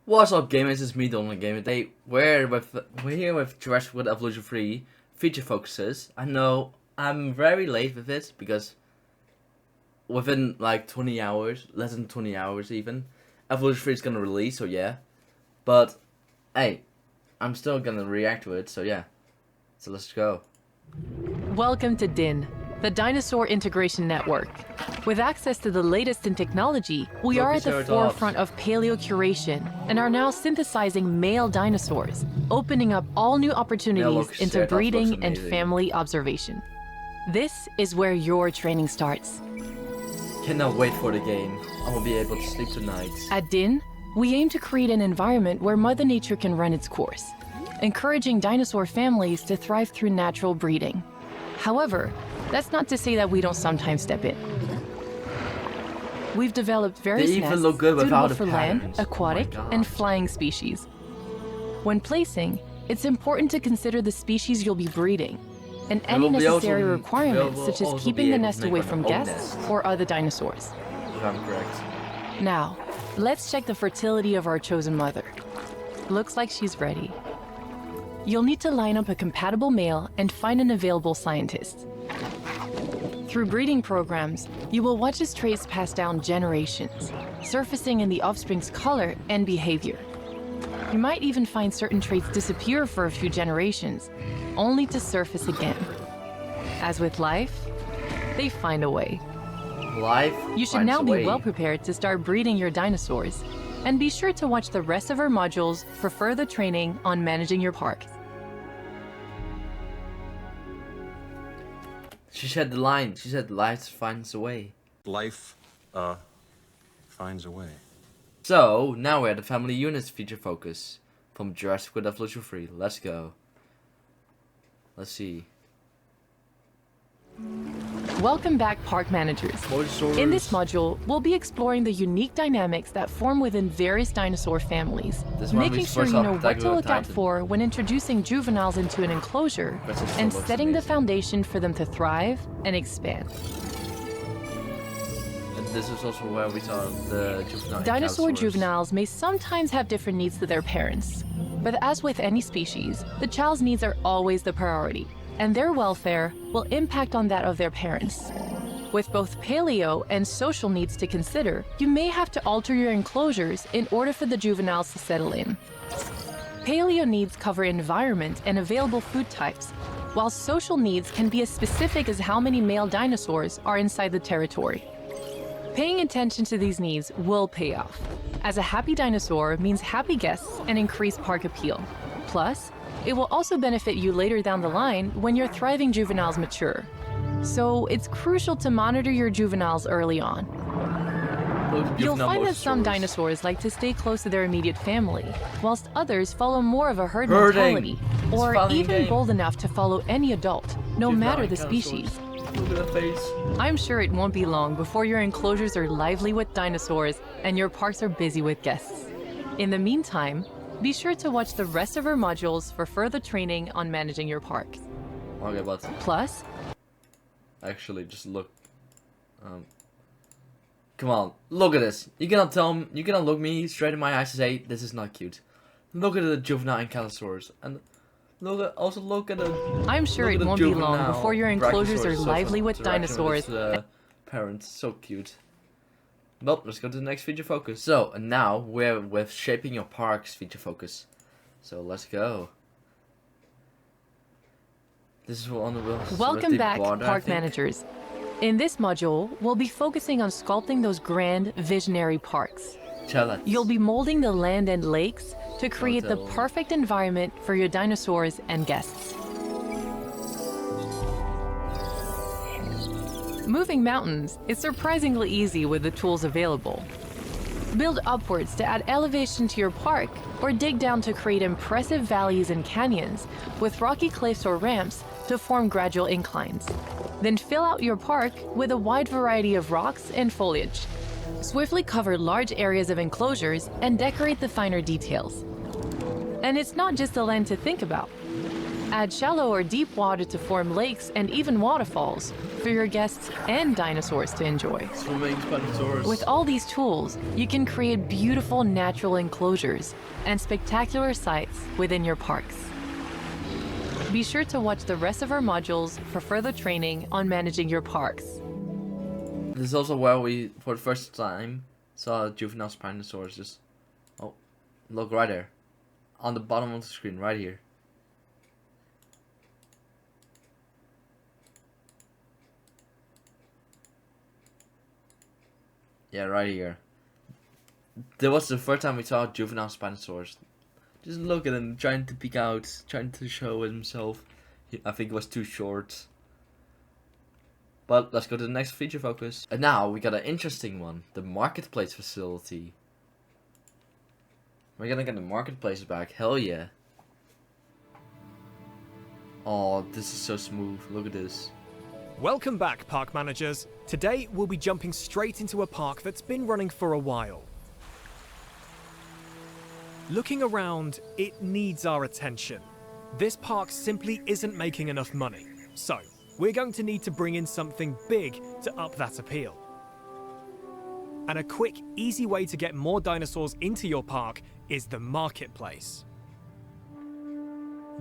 What's up, gamers? It's me, the only gamer. Today we're here with Jurassic Evolution 3 feature focuses. I know I'm very late with it because within like 20 hours, less than 20 hours even, Evolution 3 is gonna release. So yeah, but hey, I'm still gonna react to it. So yeah, so let's go. Welcome to DIN, the Dinosaur Integration Network. With access to the latest in technology, we are at the forefront of paleocuration and are now synthesizing male dinosaurs, opening up all new opportunities into breeding and family observation. This is where your training starts. Cannot wait for the game. I will be able to sleep tonight. At DIN, we aim to create an environment where Mother Nature can run its course, encouraging dinosaur families to thrive through natural breeding. However, that's not to say that we don't sometimes step in. We've developed various nests suitable for land, aquatic, and flying species. When placing, it's important to consider the species you'll be breeding, and any necessary requirements such as keeping the nest away from guests or other dinosaurs. If I'm correct. Now, let's check the fertility of our chosen mother. Looks like she's ready. You'll need to line up a compatible male and find an available scientist. Through breeding programs, you will watch his traits pass down generations, surfacing in the offspring's color and behavior. You might even find certain traits disappear for a few generations, only to surface again. As with life, they find a way. You should now be well prepared to start breeding your dinosaurs, and be sure to watch the rest of our modules for further training on managing your park. She said the line. She said life finds a way. Life, finds a way. So, now we're at the family units feature focus from Jurassic Evolution 3. Let's go. Let's see. Welcome back, park managers. In this module, we'll be exploring the unique dynamics that form within various dinosaur families, making sure you know what to look out for when introducing juveniles into an enclosure, and setting the foundation for them to thrive and expand. And this is also where we saw the juvenile Dinosaur juveniles may sometimes have different needs to their parents, but as with any species, the child's needs are always the priority, and their welfare will impact on that of their parents. With both paleo and social needs to consider, you may have to alter your enclosures in order for the juveniles to settle in. Paleo needs cover environment and available food types, while social needs can be as specific as how many male dinosaurs are inside the territory. Paying attention to these needs will pay off, as a happy dinosaur means happy guests and increased park appeal. Plus, it will also benefit you later down the line when your thriving juveniles mature. So it's crucial to monitor your juveniles early on. You'll find that some dinosaurs like to stay close to their immediate family, whilst others follow more of a herd mentality, or even bold enough to follow any adult, no matter the species. Look at the face. I'm sure it won't be long before your enclosures are lively with dinosaurs and your parks are busy with guests. In the meantime, be sure to watch the rest of our modules for further training on managing your park. Okay, but Plus, actually, just look. Come on, look at this. You cannot tell me. You cannot look me straight in my eyes and say this is not cute. Look at the juvenile ankylosaurus, and look at the. I'm sure it won't be long before your enclosures are lively with dinosaurs. Parents, so cute. Well, let's go to the next feature focus. So, and now we're with shaping your parks feature focus. So let's go. This is on the Welcome back, park managers. In this module, we'll be focusing on sculpting those grand, visionary parks. You'll be molding the land and lakes to create the perfect environment for your dinosaurs and guests. Moving mountains is surprisingly easy with the tools available. Build upwards to add elevation to your park, or dig down to create impressive valleys and canyons with rocky cliffs or ramps to form gradual inclines. Then fill out your park with a wide variety of rocks and foliage. Swiftly cover large areas of enclosures and decorate the finer details. And it's not just the land to think about. Add shallow or deep water to form lakes and even waterfalls for your guests and dinosaurs to enjoy. Swimming Spinosaurus. With all these tools, you can create beautiful natural enclosures and spectacular sights within your parks. Be sure to watch the rest of our modules for further training on managing your parks. This is also where we, for the first time, saw a juvenile Spinosaurus just... Oh, look right there. On the bottom of the screen, right here. Yeah, right here. That was the first time we saw a juvenile Spinosaurus. Just look at him, trying to peek out, trying to show himself. I think it was too short. But let's go to the next feature focus. And now we got an interesting one. The marketplace facility. We're gonna get the marketplace back. Hell yeah. Oh, this is so smooth. Look at this. Welcome back, park managers. Today we'll be jumping straight into a park that's been running for a while. Looking around, it needs our attention. This park simply isn't making enough money, so we're going to need to bring in something big to up that appeal. And a quick, easy way to get more dinosaurs into your park is the marketplace.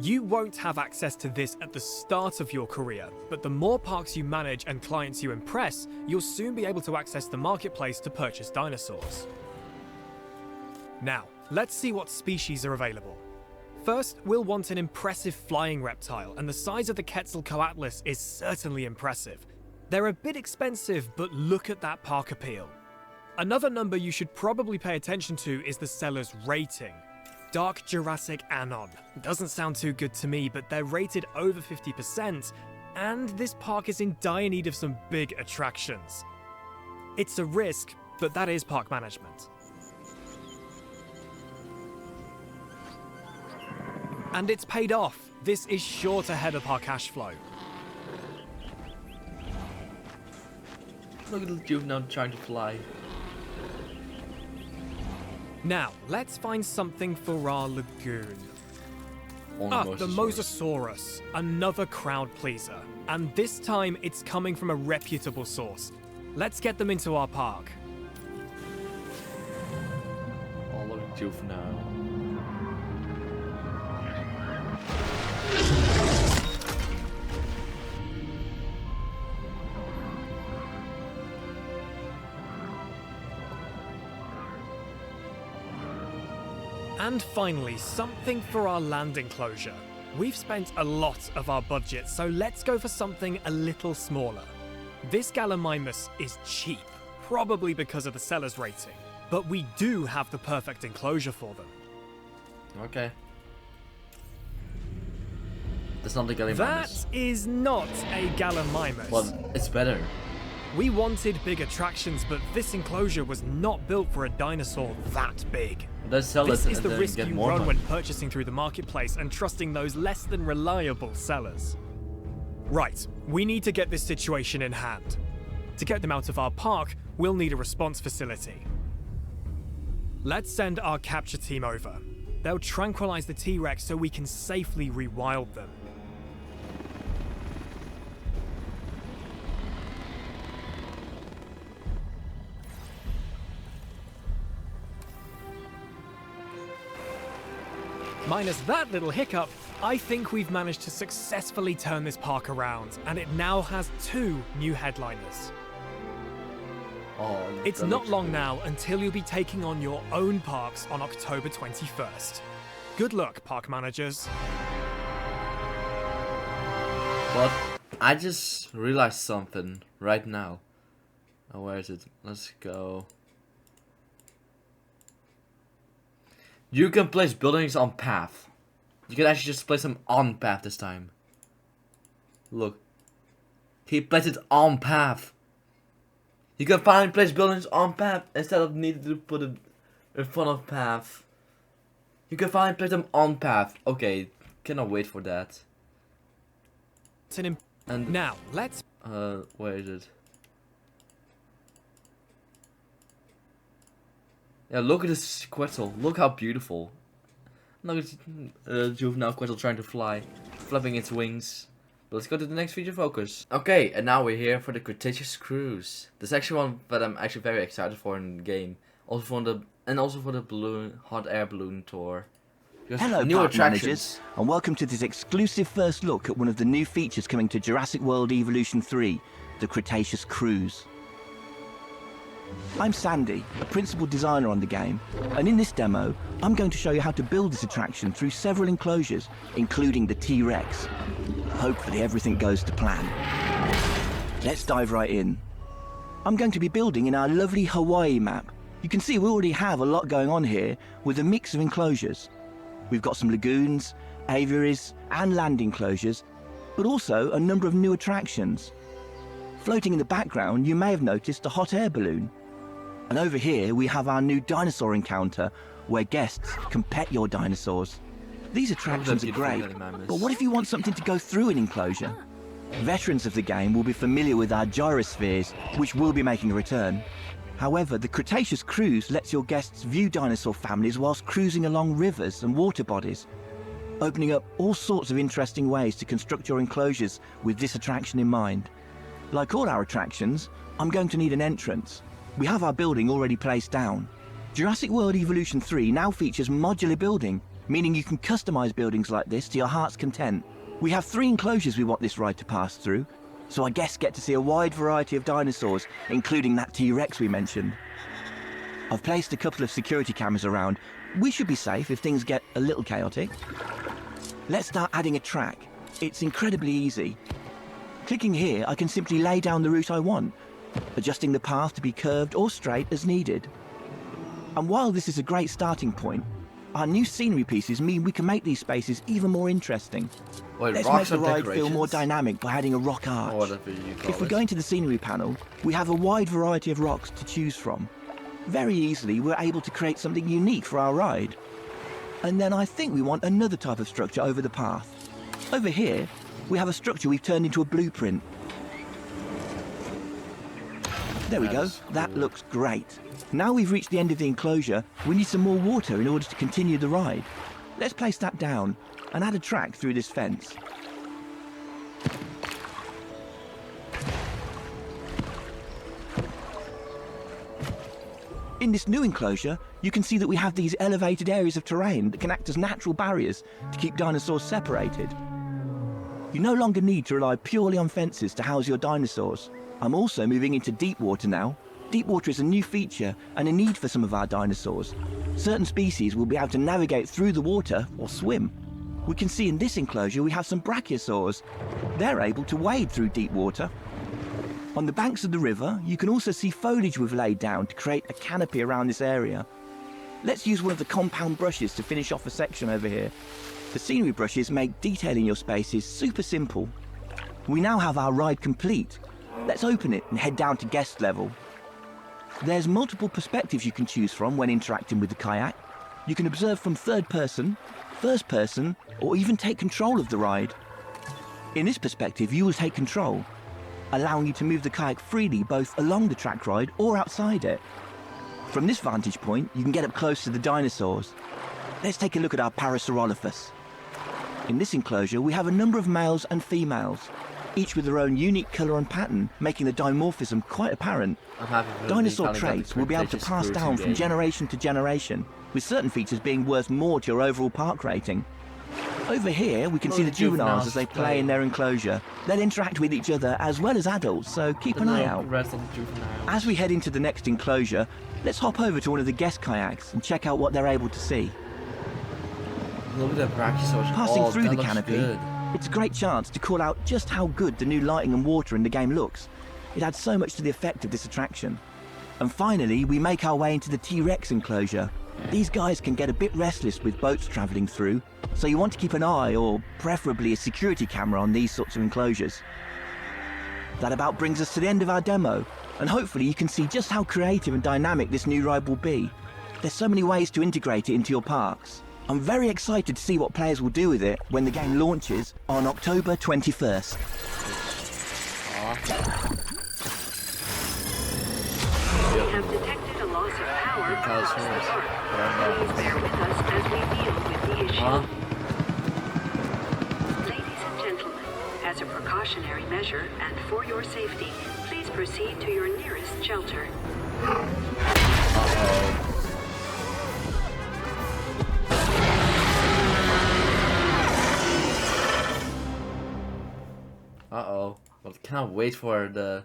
You won't have access to this at the start of your career, but the more parks you manage and clients you impress, you'll soon be able to access the marketplace to purchase dinosaurs. Now, let's see what species are available. First, we'll want an impressive flying reptile, and the size of the Quetzalcoatlus is certainly impressive. They're a bit expensive, but look at that park appeal. Another number you should probably pay attention to is the seller's rating. Dark Jurassic Anon. Doesn't sound too good to me, but they're rated over 50%, and this park is in dire need of some big attractions. It's a risk, but that is park management. And it's paid off. This is sure to head up our cash flow. Look at the juvenile trying to fly. Now, let's find something for our lagoon. The Mosasaurus. Mosasaurus, another crowd pleaser. And this time, it's coming from a reputable source. Let's get them into our park. Oh, look at juvenile. And finally, something for our land enclosure. We've spent a lot of our budget, so let's go for something a little smaller. This Gallimimus is cheap, probably because of the seller's rating, but we do have the perfect enclosure for them. Okay. That's not the Gallimimus. That is not a Gallimimus. Well, it's better. We wanted big attractions, but this enclosure was not built for a dinosaur that big. Let's sell This it is and the then risk get you more run money. when purchasing through the marketplace and trusting those less than reliable sellers. Right, we need to get this situation in hand. To get them out of our park, we'll need a response facility. Let's send our capture team over. They'll tranquilize the T-Rex so we can safely rewild them. Minus that little hiccup, I think we've managed to successfully turn this park around, and it now has 2 new headliners. Oh, It's that not looks long cool. now until you'll be taking on your own parks on October 21st. Good luck, park managers. But I just realized something right now. Oh, where is it? Let's go. You can place buildings on path. You can actually just place them on path this time. Look. He placed it on path. You can finally place buildings on path instead of needing to put it in front of path. You can finally place them on path. Okay, cannot wait for that. And Now, let's... where is it? Yeah, look at this Quetzal. Look how beautiful. Look at juvenile Quetzal trying to fly. flapping its wings. But let's go to the next feature focus. Okay, and now we're here for the Cretaceous cruise. This is actually one that I'm actually very excited for in the game. Also for the balloon, hot air balloon tour. Because Hello, new park attractions. managers, and welcome to this exclusive first look at one of the new features coming to Jurassic World Evolution 3, the Cretaceous Cruise. I'm Sandy, principal designer on the game, and in this demo, I'm going to show you how to build this attraction through several enclosures, including the T-Rex. Hopefully everything goes to plan. Let's dive right in. I'm going to be building in our lovely Hawaii map. You can see we already have a lot going on here with a mix of enclosures. We've got some lagoons, aviaries, and land enclosures, but also a number of new attractions. Floating in the background, you may have noticed a hot air balloon. And over here, we have our new dinosaur encounter, where guests can pet your dinosaurs. These attractions are great, but what if you want something to go through an enclosure? Veterans of the game will be familiar with our gyrospheres, which will be making a return. However, the Cretaceous Cruise lets your guests view dinosaur families whilst cruising along rivers and water bodies, opening up all sorts of interesting ways to construct your enclosures with this attraction in mind. Like all our attractions, I'm going to need an entrance. We have our building already placed down. Jurassic World Evolution 3 now features modular building, meaning you can customize buildings like this to your heart's content. We have 3 enclosures we want this ride to pass through, so our guests get to see a wide variety of dinosaurs, including that T-Rex we mentioned. I've placed a couple of security cameras around. We should be safe if things get a little chaotic. Let's start adding a track. It's incredibly easy. Clicking here, I can simply lay down the route I want, adjusting the path to be curved or straight as needed. And while this is a great starting point, our new scenery pieces mean we can make these spaces even more interesting. Wait, Let's make rocks the or ride feel more decorations? dynamic by adding a rock arch. Or whatever you call If we it. go into the scenery panel, we have a wide variety of rocks to choose from. Very easily, we're able to create something unique for our ride. And then I think we want another type of structure over the path. Over here, we have a structure we've turned into a blueprint. There we go. Nice. That looks great. Now we've reached the end of the enclosure, we need some more water in order to continue the ride. Let's place that down and add a track through this fence. In this new enclosure, you can see that we have these elevated areas of terrain that can act as natural barriers to keep dinosaurs separated. You no longer need to rely purely on fences to house your dinosaurs. I'm also moving into deep water now. Deep water is a new feature and a need for some of our dinosaurs. Certain species will be able to navigate through the water or swim. We can see in this enclosure we have some brachiosaurs. They're able to wade through deep water. On the banks of the river, you can also see foliage we've laid down to create a canopy around this area. Let's use one of the compound brushes to finish off a section over here. The scenery brushes make detailing your spaces super simple. We now have our ride complete. Let's open it and head down to guest level. There's multiple perspectives you can choose from when interacting with the kayak. You can observe from third person, first person, or even take control of the ride. In this perspective, you will take control, allowing you to move the kayak freely both along the track ride or outside it. From this vantage point, you can get up close to the dinosaurs. Let's take a look at our Parasaurolophus. In this enclosure, we have a number of males and females, each with their own unique colour and pattern, making the dimorphism quite apparent. I'm happy with Dinosaur the finally got traits the will be able to Cretaceous pass cruise down in from game. generation to generation, with certain features being worth more to your overall park rating. Over here, we can see the juveniles as they play in their enclosure. They'll interact with each other as well as adults, so keep an eye out. Rest of the juveniles. As we head into the next enclosure, let's hop over to one of the guest kayaks and check out what they're able to see. Look at the brachiosaurs. Passing Oh, through that the looks canopy, good. it's a great chance to call out just how good the new lighting and water in the game looks. It adds so much to the effect of this attraction. And finally, we make our way into the T-Rex enclosure. These guys can get a bit restless with boats travelling through, so you want to keep an eye, or preferably a security camera, on these sorts of enclosures. That about brings us to the end of our demo, and hopefully you can see just how creative and dynamic this new ride will be. There's so many ways to integrate it into your parks. I'm very excited to see what players will do with it when the game launches on October 21st. We have detected a loss of power from the source. Please bear with us as we deal with the issue. Huh? Ladies precautionary measure, and for your safety, please proceed to your nearest shelter. Uh-oh. Well, I cannot wait for the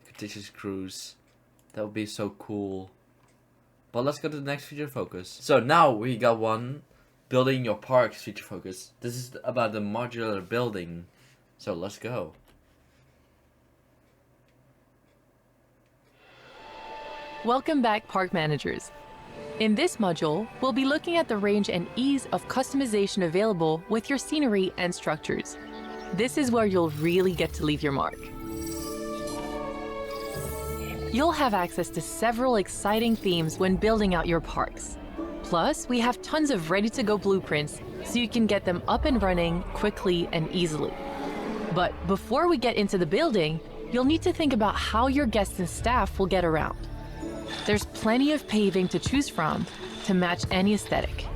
fictitious cruise. That would be so cool. But let's go to the next feature focus. So now we got one. Building your parks feature focus. This is about the modular building. So let's go. Welcome back, park managers. In this module, we'll be looking at the range and ease of customization available with your scenery and structures. This is where you'll really get to leave your mark. You'll have access to several exciting themes when building out your parks. Plus, we have tons of ready-to-go blueprints so you can get them up and running quickly and easily. But before we get into the building, you'll need to think about how your guests and staff will get around. There's plenty of paving to choose from to match any aesthetic.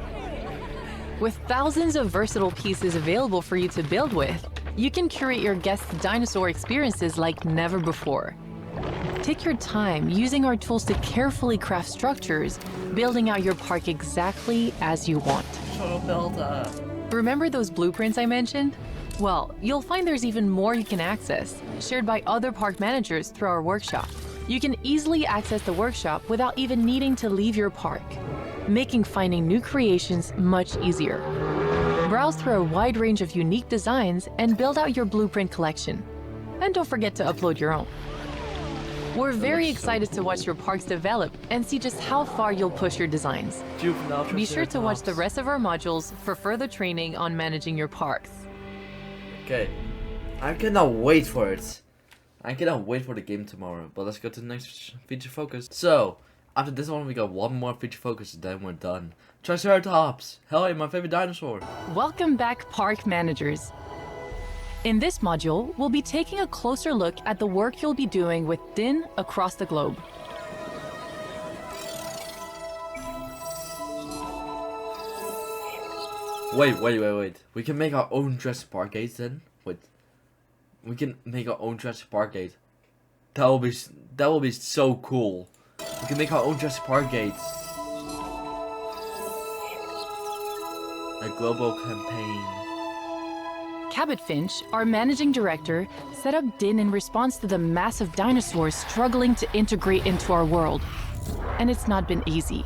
With thousands of versatile pieces available for you to build with, you can curate your guests' dinosaur experiences like never before. Take your time using our tools to carefully craft structures, building out your park exactly as you want. Remember those blueprints I mentioned? Well, you'll find there's even more you can access, shared by other park managers through our workshop. You can easily access the workshop without even needing to leave your park, making finding new creations much easier. Browse through a wide range of unique designs and build out your blueprint collection. And don't forget to upload your own. We're very excited to watch your parks develop and see just how far you'll push your designs. Be sure to watch the rest of our modules for further training on managing your parks. Okay, I cannot wait for it. I cannot wait for the game tomorrow. But let's go to the next feature focus. So, after this one we got one more feature focus, then we're done. Triceratops! Hell yeah, my favorite dinosaur! Welcome back, park managers. In this module, we'll be taking a closer look at the work you'll be doing with DIN across the globe. Wait. We can make our own Jurassic Park gates then? Wait. We can make our own Jurassic Park gate. That will be so cool. We can make our own Jurassic Park gates. A global campaign. Cabot Finch, our managing director, set up DIN in response to the massive dinosaurs struggling to integrate into our world. And it's not been easy.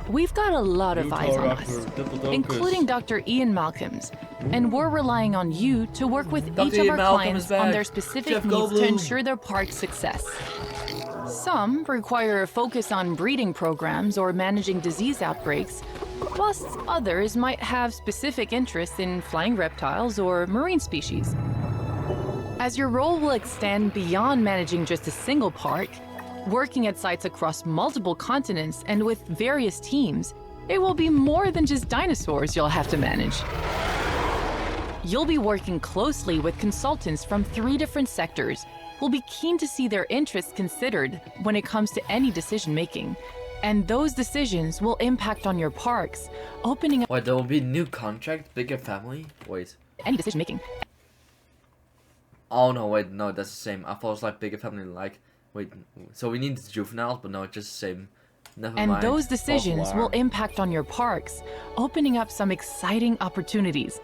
We've got a lot of eyes on us, including Dr. Ian Malcolms, and we're relying on you to work with each of our clients on their specific needs to ensure their park's success. Some require a focus on breeding programs or managing disease outbreaks, whilst others might have specific interests in flying reptiles or marine species. As your role will extend beyond managing just a single park, working at sites across multiple continents and with various teams, it will be more than just dinosaurs you'll have to manage. You'll be working closely with consultants from 3 different sectors who'll be keen to see their interests considered when it comes to any decision making. And those decisions will impact on your parks, opening up— Wait, there will be new contract, bigger family? Wait. any decision making. Oh no, wait, no, that's the same. I thought it was like bigger family, like, wait, so we need the juveniles, but no, it's just the same. Never mind. And those decisions will impact on your parks, opening up some exciting opportunities.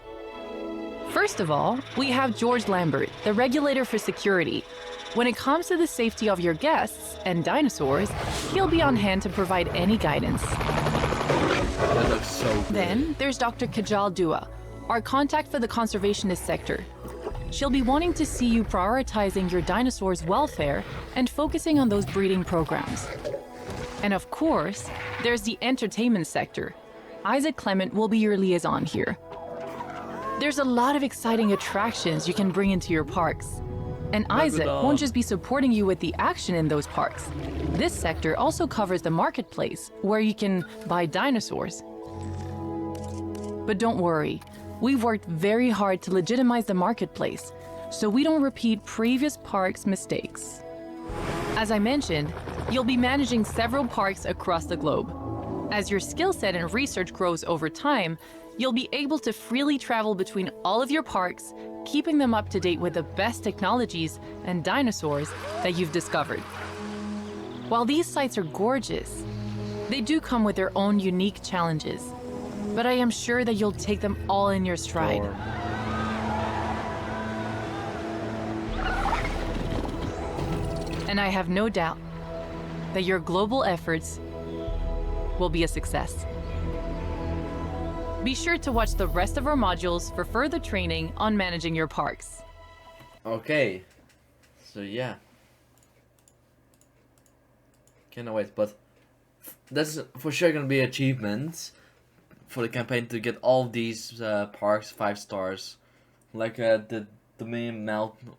First of all, we have George Lambert, the regulator for security. When it comes to the safety of your guests and dinosaurs, he'll be on hand to provide any guidance. That looks so good. Then there's Dr. Kajal Dua, our contact for the conservationist sector. She'll be wanting to see you prioritizing your dinosaurs' welfare and focusing on those breeding programs. And of course, there's the entertainment sector. Isaac Clement will be your liaison here. There's a lot of exciting attractions you can bring into your parks. And Isaac won't just be supporting you with the action in those parks. This sector also covers the marketplace, where you can buy dinosaurs. But don't worry, we've worked very hard to legitimize the marketplace, so we don't repeat previous parks' mistakes. As I mentioned, you'll be managing several parks across the globe. As your skill set and research grows over time, you'll be able to freely travel between all of your parks, keeping them up to date with the best technologies and dinosaurs that you've discovered. While these sites are gorgeous, they do come with their own unique challenges, but I am sure that you'll take them all in your stride. And I have no doubt that your global efforts will be a success. Be sure to watch the rest of our modules for further training on managing your parks. Okay, so yeah. Cannot wait, but that's for sure gonna be achievements for the campaign to get all these parks 5 stars, like the main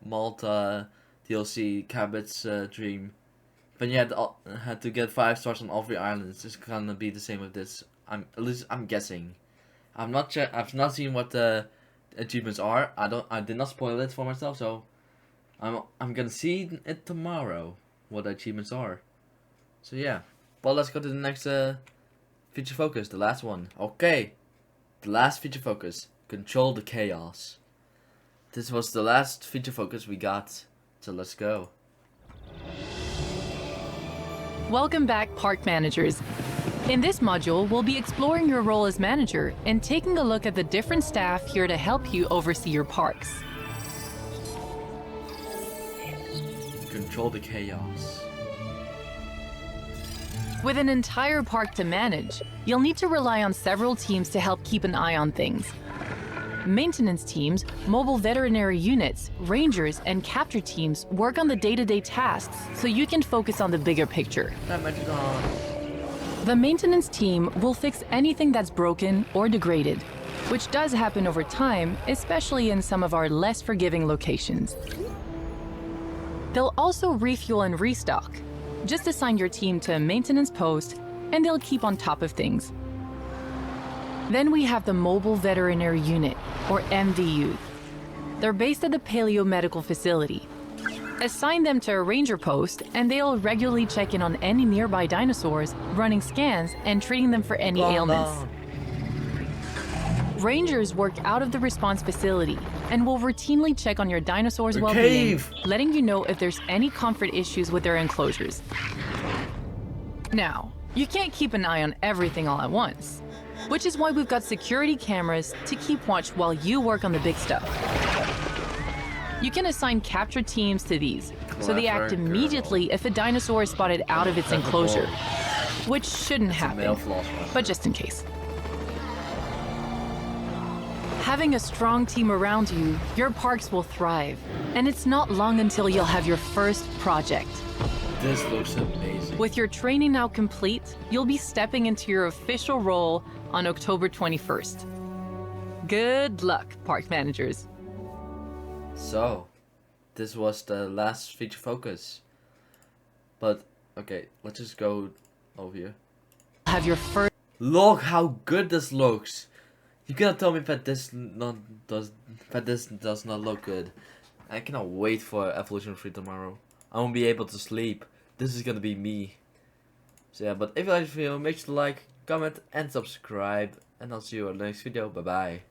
Malta DLC Cabot's Dream. But you had to get 5 stars on all 3 islands. It's gonna be the same with this. At least I'm guessing. I've not seen what the achievements are. I did not spoil it for myself, so I'm gonna see it tomorrow what the achievements are. So yeah. Well, let's go to the next feature focus, the last one. Okay. The last feature focus. Control the chaos. This was the last feature focus we got. So let's go. Welcome back, park managers. In this module, we'll be exploring your role as manager and taking a look at the different staff here to help you oversee your parks. Control the chaos. With an entire park to manage, you'll need to rely on several teams to help keep an eye on things. Maintenance teams, mobile veterinary units, rangers, and capture teams work on the day-to-day tasks so you can focus on the bigger picture. The maintenance team will fix anything that's broken or degraded, which does happen over time, especially in some of our less forgiving locations. They'll also refuel and restock. Just assign your team to a maintenance post, and they'll keep on top of things. Then we have the Mobile Veterinary Unit, or MVU. They're based at the Paleo Medical Facility. Assign them to a ranger post, and they'll regularly check in on any nearby dinosaurs, running scans, and treating them for any ailments. Rangers work out of the response facility and will routinely check on your dinosaurs' well-being, letting you know if there's any comfort issues with their enclosures. Now, you can't keep an eye on everything all at once, which is why we've got security cameras to keep watch while you work on the big stuff. You can assign capture teams to these, so they act immediately if a dinosaur is spotted out of its enclosure, which shouldn't happen, but just in case. Having a strong team around you, your parks will thrive, and it's not long until you'll have your first project. This looks amazing. With your training now complete, you'll be stepping into your official role on October 21st. Good luck, park managers. So, this was the last feature focus. But, okay, let's just go over here. Have your first... Look how good this looks. You cannot tell me that this does not look good. I cannot wait for Evolution 3 tomorrow. I won't be able to sleep. This is gonna be me. So yeah, but if you like the video, make sure to like, comment, and subscribe. And I'll see you in the next video. Bye bye.